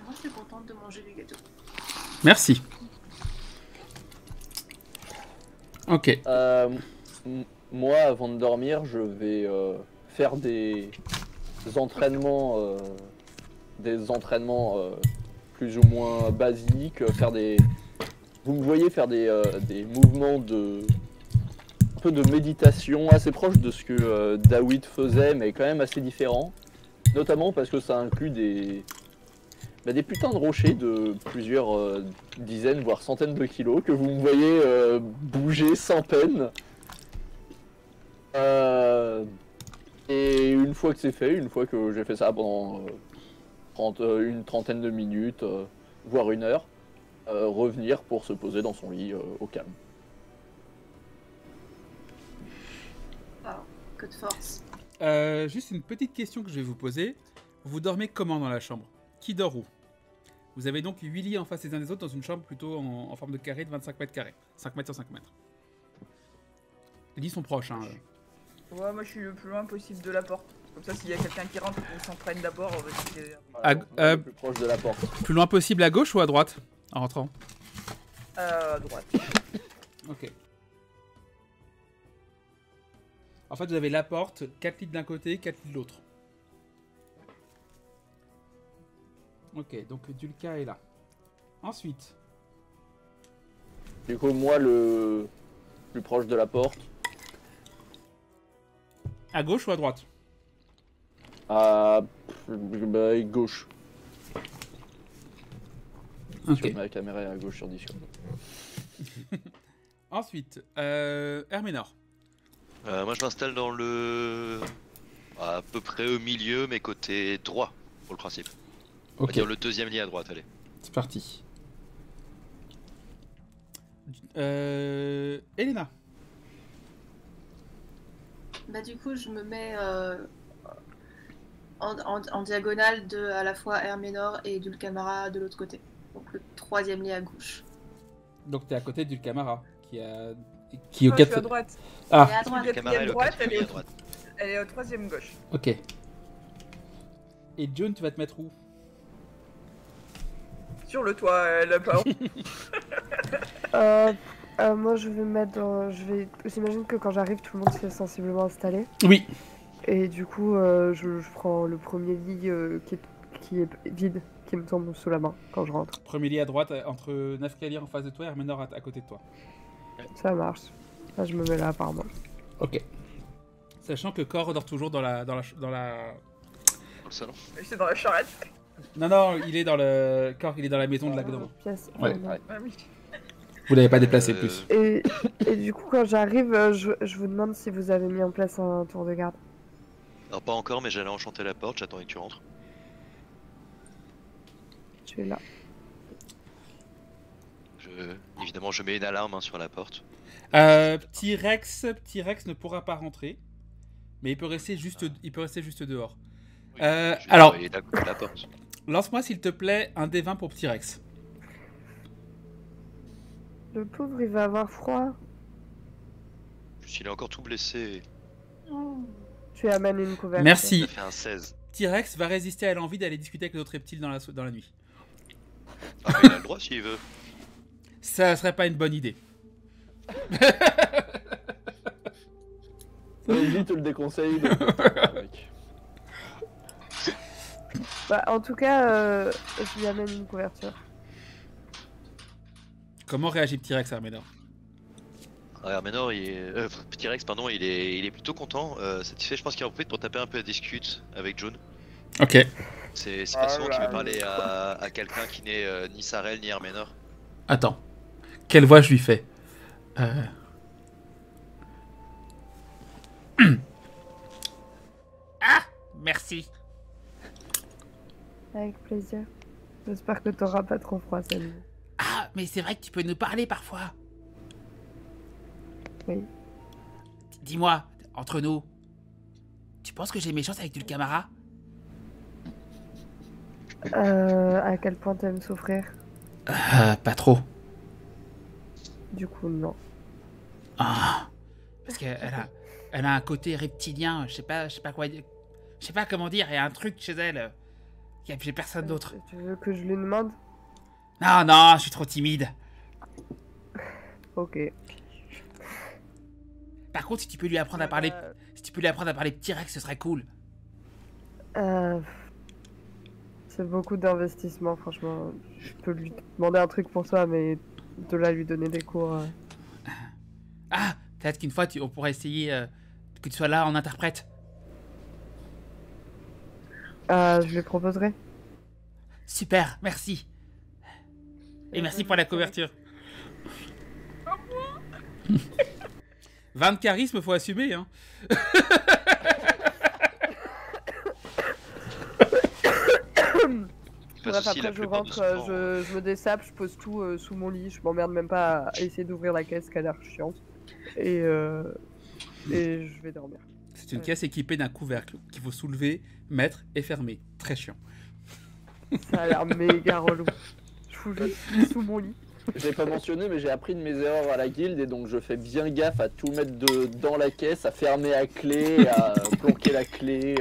Moi, je suis contente de manger du gâteau.
Merci. Ok.
Moi, avant de dormir, je vais faire des entraînements, plus ou moins basiques, Vous me voyez faire des mouvements un peu de méditation assez proche de ce que Dawid faisait, mais quand même assez différent. Notamment parce que ça inclut des putains de rochers de plusieurs dizaines, voire centaines de kilos, que vous me voyez bouger sans peine. Et une fois que c'est fait, une fois que j'ai fait ça pendant une trentaine de minutes, voire une heure, revenir pour se poser dans son lit au calme.
Oh, que de force.
Juste une petite question que je vais vous poser. Vous dormez comment dans la chambre? Qui dort où? Vous avez donc 8 lits en face les uns des autres dans une chambre plutôt en forme de carré de 25 mètres carrés. 5 mètres sur 5 mètres. Les lits sont proches, hein.
Ouais, moi je suis le plus loin possible de la porte. Comme ça, s'il y a quelqu'un qui rentre, on s'entraîne d'abord.
Voilà, plus proche de la porte.
Plus loin possible à gauche ou à droite en rentrant?
À droite.
Ok. En fait, vous avez la porte, 4 lits d'un côté, 4 lits de l'autre. Ok, donc Dulka est là. Ensuite.
Du coup, moi, le plus proche de la porte.
À gauche ou à droite?
Gauche.
Ok.
Sur ma caméra est à gauche sur Discord.
Ensuite, Herménor.
Moi je m'installe dans à peu près au milieu, mais côté droit, pour le principe. On va
Ok,
dire le deuxième lit à droite, allez.
c'est parti. Elena.
Bah du coup, je me mets en diagonale de à la fois Herménor et Dulcamara de l'autre côté. Donc le troisième lit à gauche.
Donc t'es à côté du Camara qui est au
Moi, je suis à
4.
droite.
Ah,
Et à droite.
La
Camara est le
droite,
quatrième lit à droite.
Elle est au troisième gauche.
ok. Et June, tu vas te mettre où?
sur le toit, elle a pas.
Moi, je vais mettre dans... J'imagine que quand j'arrive, tout le monde s'est sensiblement installé.
Oui.
Et du coup, je prends le premier lit qui est vide, qui me tombe sous la main quand je rentre.
Premier lit à droite, entre Nafkalir en face de toi et Hermenor à côté de toi.
Ça marche. Là, je me mets là, apparemment.
Ok. Sachant que Cor dort toujours dans la...
Dans le salon.
C'est dans la charrette.
Non, il est dans le... Cor, il est dans la maison de la gnome.
Pièce.
Ouais.
Ouais.
Ah oui.
Vous l'avez pas déplacé plus.
Et du coup, quand j'arrive, je vous demande si vous avez mis en place un tour de garde.
Alors pas encore, mais j'allais enchanter la porte, j'attendais que tu rentres.
Tu es là.
Évidemment, je mets une alarme sur la porte.
Petit Rex ne pourra pas rentrer, mais il peut rester juste dehors.
Oui,
alors,
il est la porte.
Lance-moi s'il te plaît un D20 pour Petit Rex.
Le pauvre, il va avoir froid.
S'il est encore tout blessé,
Tu amènes une couverture.
Merci.
ça fait un 16.
Petit Rex va résister à l'envie d'aller discuter avec les autres reptiles dans la nuit.
Ah, mais il a le droit s'il veut.
Ça serait pas une bonne idée.
Ça évite le déconseille.
Bah, en tout cas, je lui amène une couverture.
Comment réagit Petit Rex, Hermenor?
Hermenor, Petit Rex, pardon, il est plutôt content, satisfait. Je pense qu'il en profite pour taper un peu à discute avec June.
Ok.
C'est pas souvent qu'il veut parler à quelqu'un qui n'est ni Sarel ni Hermenor.
Attends. Quelle voix je lui fais? Ah, merci.
Avec plaisir. J'espère que t'auras pas trop froid, Salut.
Ah, mais c'est vrai que tu peux nous parler parfois.
Oui.
Dis-moi, entre nous, tu penses que j'ai mes chances avec Dulcamara?
À quel point t'aimes souffrir?
Pas trop.
Du coup, non.
Ah, parce qu'elle a un côté reptilien, je sais pas quoi dire. Je sais pas comment dire, il y a un truc chez elle. J'ai personne d'autre.
Tu veux que je lui demande?
Non, je suis trop timide.
Ok.
Par contre, si tu peux lui apprendre à parler, Petit Rex, ce serait cool.
C'est beaucoup d'investissement, franchement. Je peux lui demander un truc pour ça, mais de là lui donner des cours.
Ah, peut-être qu'une fois, on pourrait essayer que tu sois là en interprète.
Je lui proposerai.
Super, merci. Et merci pour la couverture. 20 de charisme, faut assumer, hein.
Bref, après je rentre, je me dessape, je pose tout sous mon lit, je m'emmerde même pas à essayer d'ouvrir la caisse qui a l'air chiante. Et je vais dormir.
C'est une caisse équipée d'un couvercle qu'il faut soulever, mettre et fermer. Très chiant.
Ça a l'air méga relou. Je fous juste sous mon lit.
Je l'ai pas mentionné, mais j'ai appris de mes erreurs à la guilde et donc je fais bien gaffe à tout mettre dans la caisse, à fermer à clé, à planquer la clé.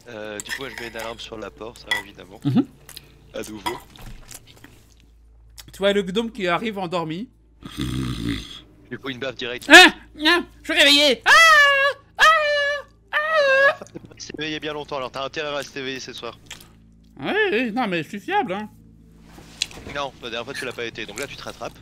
Du coup, je mets une alarme sur la porte, évidemment. À nouveau.
Tu vois le gnome qui arrive endormi.
Il faut une baffe directe.
Ah, je suis réveillé.
Il s'est éveillé bien longtemps, alors t'as intérêt à rester éveillé ce soir.
Oui, non mais je suis fiable, hein.
Non, la dernière fois tu l'as pas été, donc là tu te rattrapes.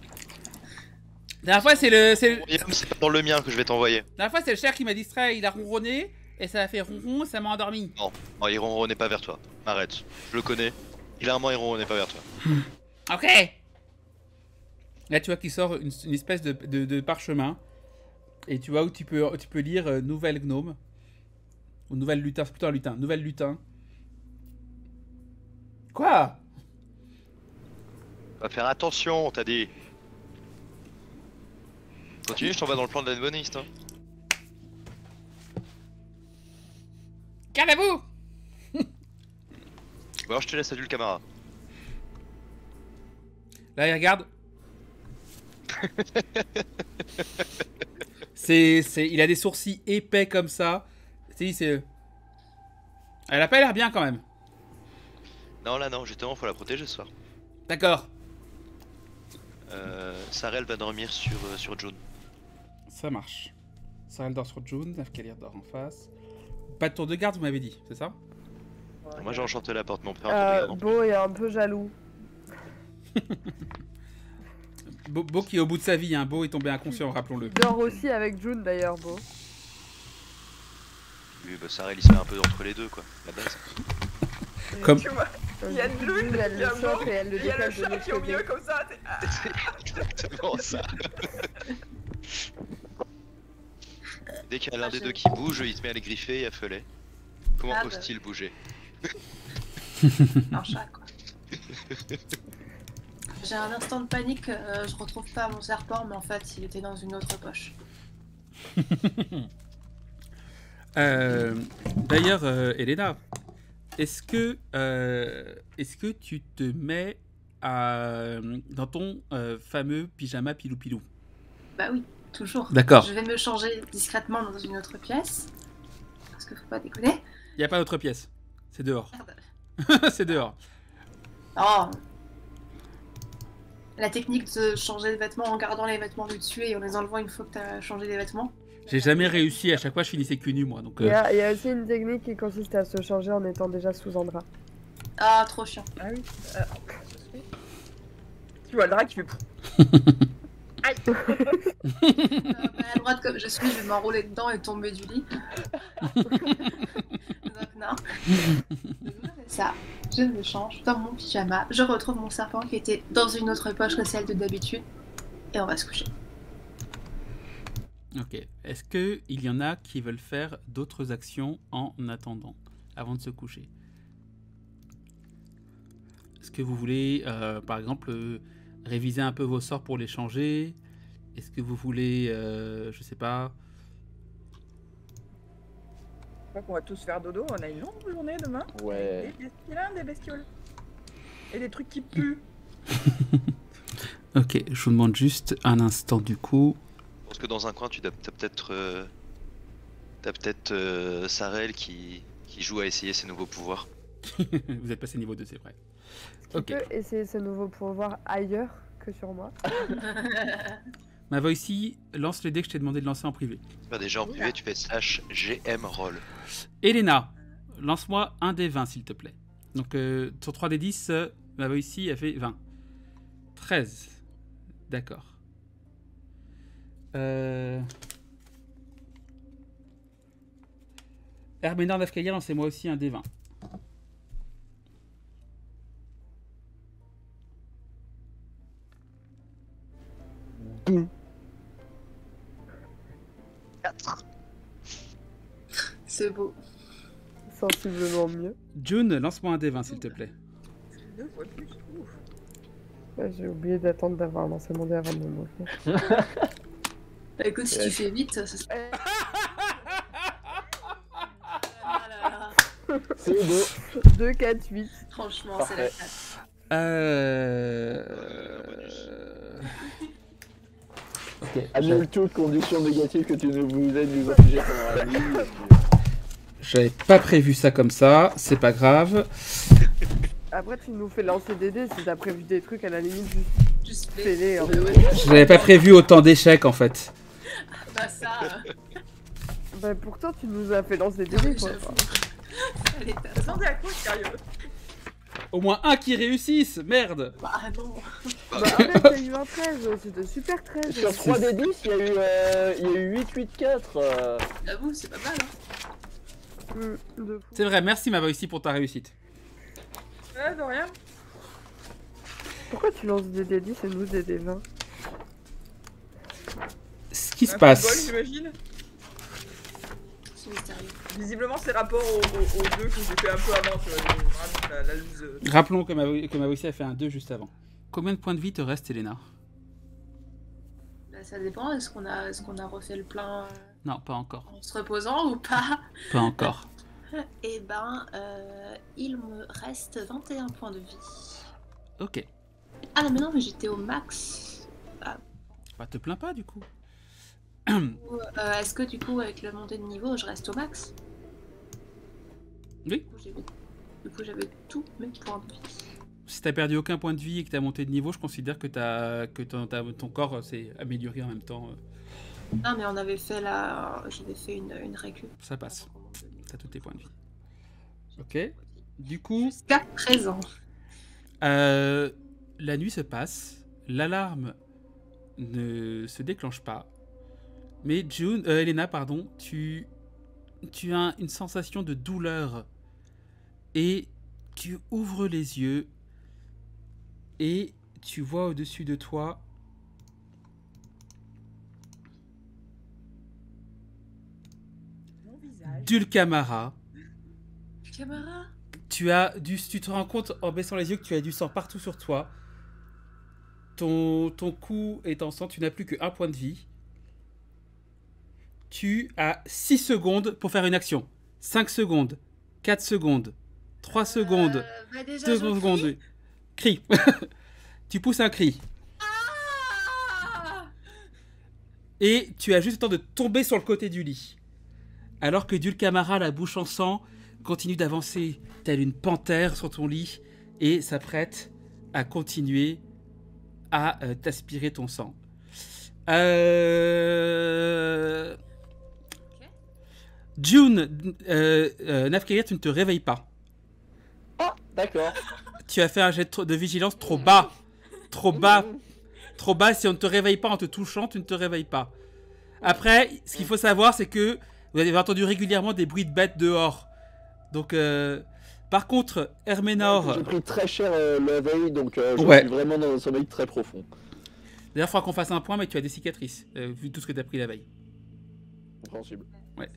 La dernière fois c'est
pas dans le mien que je vais t'envoyer.
La dernière fois c'est le cher qui m'a distrait, il a ronronné et ça a fait ronron, ça m'a endormi.
Non, il ronronnait pas vers toi. Arrête, je le connais. Clairement il ronronnait pas vers toi.
Ok. Là tu vois qu'il sort une espèce de parchemin et tu vois où tu peux lire nouvelle gnome ou nouvelle lutin, c'est plutôt un lutin, nouvelle lutin. Quoi?
Va faire attention, on t'a dit. Continue, je t'envoie dans le plan de l'antagoniste. Hein.
Calmez-vous.
Ou alors je te laisse à Dulcamara.
Là il regarde. Il a des sourcils épais comme ça. Elle a pas l'air bien quand même.
Non, là, non, justement, faut la protéger ce soir.
D'accord.
Sarel va dormir sur June.
Ça marche. Sarel dort sur June, Nafkalir dort en face. Pas de tour de garde, vous m'avez dit, c'est ça?
Moi, j'ai enchanté la porte, mon frère.
Beau est un peu jaloux.
Beau qui est au bout de sa vie, hein. Beau est tombé inconscient, rappelons-le.
Il dort aussi avec June d'ailleurs, Beau.
Oui, bah, Sarel, il se met un peu entre les deux, quoi. La base.
Comme...
Tu vois, il y a June,
elle
il y a
le chope
Beau,
et elle le
il y a le
décale de
chat
l'autre
qui est au
côté.
milieu comme ça.
C'est exactement ça. Dès qu'il y a l'un des deux qui bouge, il se met à les griffer et à feuler. Comment
Ah,
ose-t-il bouger?
Un chat, quoi. J'ai un instant de panique, je retrouve pas mon serpent, mais en fait, il était dans une autre poche.
D'ailleurs, Elena, est-ce que tu te mets dans ton fameux pyjama pilou-pilou?
Bah oui, toujours.
D'accord.
Je vais me changer discrètement dans une autre pièce. Parce que faut pas déconner.
Il n'y a pas d'autre pièce. C'est dehors.
Merde.
C'est dehors.
Oh. La technique de changer de vêtements en gardant les vêtements du dessus et en les enlevant une fois que t'as changé les vêtements.
J'ai jamais réussi. À chaque fois, je finissais cul nu, moi. Donc,
Il y a aussi une technique qui consiste à se changer en étant déjà sous un drap.
Ah, trop chiant.
Ah oui. Tu vois le drap qui fait. Aïe.
À droite comme je suis, je vais m'enrouler dedans et tomber du lit. Donc non. Ça, je me change dans mon pyjama. Je retrouve mon serpent qui était dans une autre poche que celle de d'habitude. Et on va se coucher.
ok. Est-ce que il y en a qui veulent faire d'autres actions en attendant, avant de se coucher? Est-ce que vous voulez, par exemple, réviser un peu vos sorts pour les changer? Est-ce que vous voulez, je sais pas...
Je crois qu'on va tous faire dodo, on a une longue journée demain.
Ouais.
Avec des bestioles, des bestioles. Et des trucs qui puent.
Ok, je vous demande juste un instant du coup.
Je pense que dans un coin, t'as peut-être Sarel qui joue à essayer ses nouveaux pouvoirs.
Vous êtes passé niveau 2, c'est vrai.
Tu
Ok.
peux essayer ce nouveau pouvoir ailleurs que sur moi.
Ma voix ici, lance les dés que je t'ai demandé de lancer en privé.
Bah, déjà en privé, tu fais /GM roll.
Elena, lance-moi un des 20 s'il te plaît. Donc sur 3 des 10, ma voix ici, elle fait 20. 13. D'accord. Herménard Nafkalia, lancez-moi aussi un des 20.
C'est beau.
Sensiblement mieux.
June, lance-moi un des 20 s'il te plaît.
2 fois plus. Ouf.
Ouais, j'ai oublié d'attendre d'avoir lancé mon dé avant de me moquer.
Bah écoute, si tu fais vite, ça serait... Ah là là.
C'est beau.
2, 4, 8.
Franchement,
Parfait.
c'est la classe.
Ok.
Annule toute condition négative que tu ne vous aides nous infliger pendant la nuit. et puis,
J'avais pas prévu ça comme ça, c'est pas grave.
Après, tu nous fais lancer des dés si t'as prévu des trucs à la limite juste
Juste les...
fais-les. Hein.
J'avais pas prévu autant d'échecs en fait.
Bah ça...
Bah, pourtant, tu nous as fait lancer des
Oui,
dés quoi.
j'avoue. Allez, t'as
Attendez à quoi, sérieux?
Au moins un qui réussisse, merde.
Bah non.
Bah, arrête, t'as eu un 13, c'était super 13.
Sur 3 des 10, il y a eu 8-8-4.
J'avoue, c'est pas mal, hein.
De fou.
C'est vrai, merci ma voix ici pour ta réussite.
Ouais, de rien.
Pourquoi tu lances des dés 10 et nous des dés 20?
Ce qui se
Un
passe.
football, j'imagine.
C'est mystérieux.
Visiblement, c'est rapport aux deux que j'ai fait un peu avant, tu vois. Vraiment, la lose.
Rappelons que ma voix ici a fait un 2 juste avant. Combien de points de vie te reste, Elena?
Bah, ça dépend, est-ce qu'on a refait le plein
Non, pas encore.
en se reposant ou pas?
Pas encore.
Eh ben, il me reste 21 points de vie.
Ok.
Ah non, mais non, mais j'étais au max.
Bah te plains pas du coup.
Ou, est-ce que du coup, avec le montée de niveau, je reste au max?
Oui.
Du coup, j'ai Du coup, j'avais tous mes points de vie.
Si t'as perdu aucun point de vie et que t'as monté de niveau, je considère que ton corps s'est amélioré en même temps.
Non, mais on avait fait j'avais fait une récup.
Ça passe. T'as tous tes points de vie. Ok. Du coup...
Jusqu'à présent.
La nuit se passe. L'alarme ne se déclenche pas. Mais Elena, pardon, tu as une sensation de douleur. Et tu ouvres les yeux. Et tu vois au-dessus de toi... Dulcamara.
Dulcamara.
Tu te rends compte en baissant les yeux que tu as du sang partout sur toi. Ton cou est en sang, tu n'as plus que 1 point de vie. Tu as 6 secondes pour faire une action. 5 secondes, 4 secondes, 3 secondes, 2 secondes. Crie. Tu pousses un cri. Et tu as juste le temps de tomber sur le côté du lit. Alors que Dulcamara, la bouche en sang, continue d'avancer telle une panthère sur ton lit et s'apprête à continuer à t'aspirer ton sang. June, Nafkalia, tu ne te réveilles pas.
Ah, d'accord.
Tu as fait un jet de vigilance trop bas. Trop bas. Trop bas, si on ne te réveille pas en te touchant, tu ne te réveilles pas. Après, ce qu'il faut savoir, c'est que vous avez entendu régulièrement des bruits de bêtes dehors. Donc, par contre, Herménor...
J'ai pris très cher la veille, donc je suis vraiment dans un sommeil très profond.
D'ailleurs, il faudra qu'on fasse un point, mais tu as des cicatrices, vu tout ce que tu as pris la veille.
Compréhensible.
Ouais.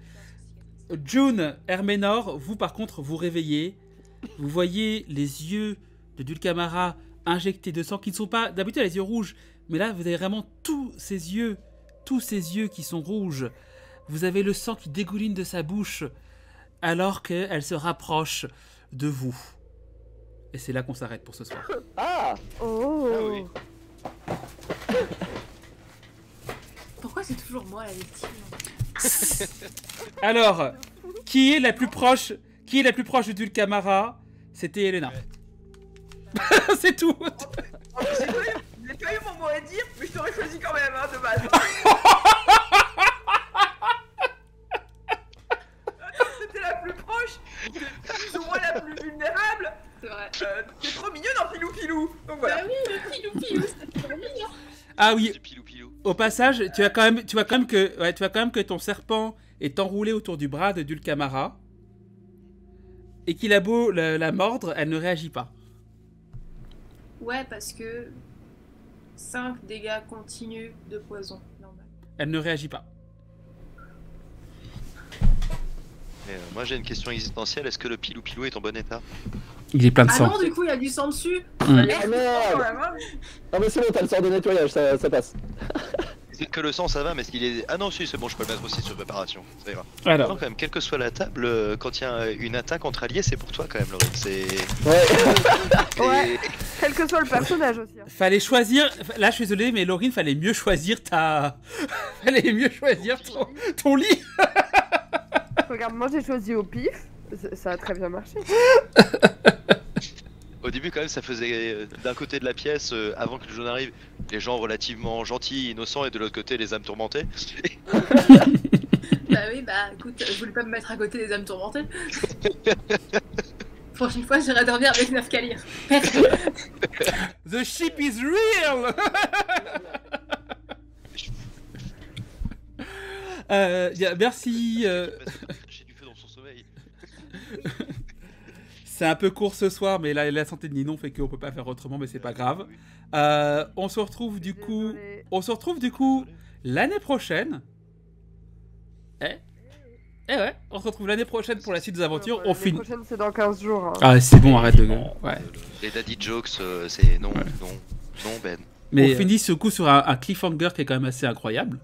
June, Herménor, vous par contre, vous réveillez. Vous voyez les yeux de Dulcamara injectés de sang, qui ne sont pas... D'habitude, les yeux rouges. Mais là, vous avez vraiment tous ces yeux qui sont rouges. Vous avez le sang qui dégouline de sa bouche alors qu'elle se rapproche de vous. Et c'est là qu'on s'arrête pour ce soir.
Ah
Oh.
Ah oui.
Pourquoi c'est toujours moi la victime?
Alors, qui est la plus proche de Dulcamara? C'était Elena.
Ouais.
C'est tout.
J'ai pas eu mon mot à dire, mais je t'aurais choisi quand même, hein, de base. C'était la plus proche, plus ou moins la plus vulnérable.
C'est vrai.
T'es trop mignonne en pilou-pilou. Donc voilà.
Bah oui, le pilou-pilou, c'était trop mignon.
Ah oui.
Du pilou-pilou.
Au passage, tu vois quand même que ton serpent est enroulé autour du bras de Dulcamara et qu'il a beau la mordre, elle ne réagit pas.
Ouais, parce que 5 dégâts continus de poison, normal.
Elle ne réagit pas.
Mais, moi j'ai une question existentielle, est-ce que le pilou-pilou est en bon état?
Il est plein de
Ah
sang.
non, du coup, il y a du sang dessus.
Ah
Quand
merde.
même, hein.
Non mais c'est bon, t'as le sort de nettoyage, ça passe.
C'est que le sang ça va, mais s'il est... Ah non, si, c'est bon, je peux le mettre aussi sur préparation, ça ira. Non,
Alors,
quand même, quelle que soit la table, quand il y a une attaque entre alliés, c'est pour toi quand même, Laurine. C'est...
Ouais.
Ouais. Quel que soit le personnage aussi. Hein.
fallait choisir. Là, je suis désolé, mais Laurine, fallait mieux choisir fallait mieux choisir ton lit.
Regarde, moi j'ai choisi au pif. Ça a très bien marché.
Au début, quand même, ça faisait d'un côté de la pièce, avant que le jaune arrive, les gens relativement gentils, innocents, et de l'autre côté, les âmes tourmentées.
Bah oui, bah écoute, je voulais pas me mettre à côté des âmes tourmentées. Prochaine fois, j'irai dormir avec Nafkalia.
The ship is real. Merci.
J'ai du feu dans son sommeil.
C'est un peu court ce soir, mais la santé de Ninon fait qu'on peut pas faire autrement, mais c'est pas grave. On se retrouve du coup.
Désolée.
On se retrouve du coup l'année prochaine. Eh ouais, on se retrouve l'année prochaine pour la suite des aventures. On
La
finit.
prochaine c'est dans 15 jours. Hein.
Ah, c'est bon, arrête de. Ouais.
Les daddy jokes, c'est non, non, Ben.
On finit ce coup sur un cliffhanger qui est quand même assez incroyable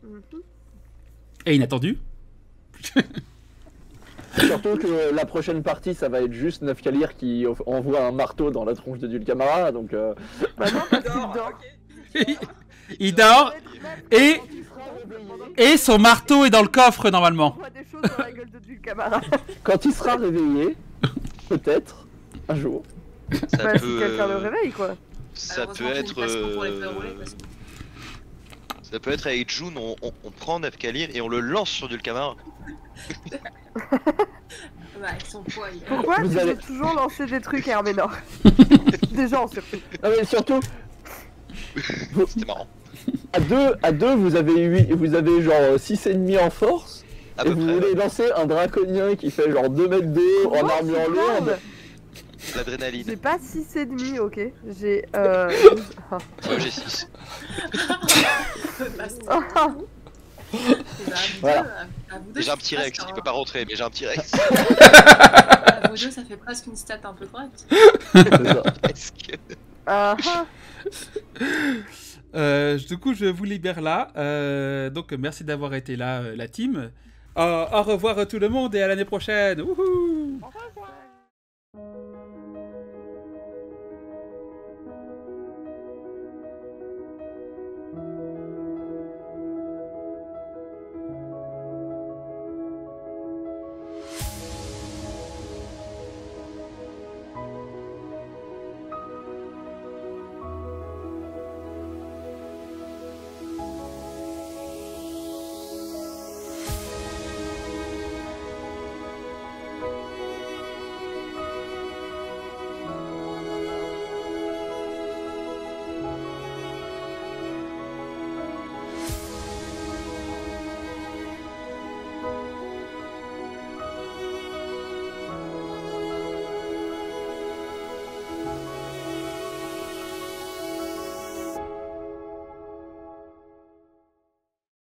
Mhm.
et inattendu.
Surtout que la prochaine partie, ça va être juste Nafkalir qui envoie un marteau dans la tronche de Dulcamara, donc...
Bah non, parce qu'il
Dors,
dort.
ok.
Il dort et son marteau est dans le coffre
On
normalement.
voit des choses dans la gueule de Dulcamara.
Quand il sera réveillé, Peut-être, un jour.
Ça
Bah, si
peut,
quelqu'un le réveille, quoi.
ça
Heureusement
peut
que j'ai
être.
des passeports pour les faire rouler, parce que-
Ça peut être avec June, on prend Nefkalir et on le lance sur Dulcamar.
Bah, avec son poids, il
Pourquoi
Vous
tu
allez-
veux toujours lancer des trucs, Herménor? Des gens, surtout.
Non mais surtout,
C'était marrant.
à deux vous avez genre 6 ennemis en force.
À
Et
peu
vous
près.
voulez lancer un draconien qui fait genre 2 mètres de haut en
Comment
armure
tu
lourde.
parles?
L'adrénaline.
J'ai pas 6,5, ok? J'ai
Moi j'ai 6.
Ah,
Voilà.
Et j'ai un petit Rex, il peut pas rentrer, mais j'ai un petit Rex.
À vous deux, ça fait presque une stat un peu correcte.
C'est ça.
Presque.
ah.
Du coup, je vous libère là. Donc, merci d'avoir été là, la team. Au revoir tout le monde et à l'année prochaine. Wouhou!
Au revoir.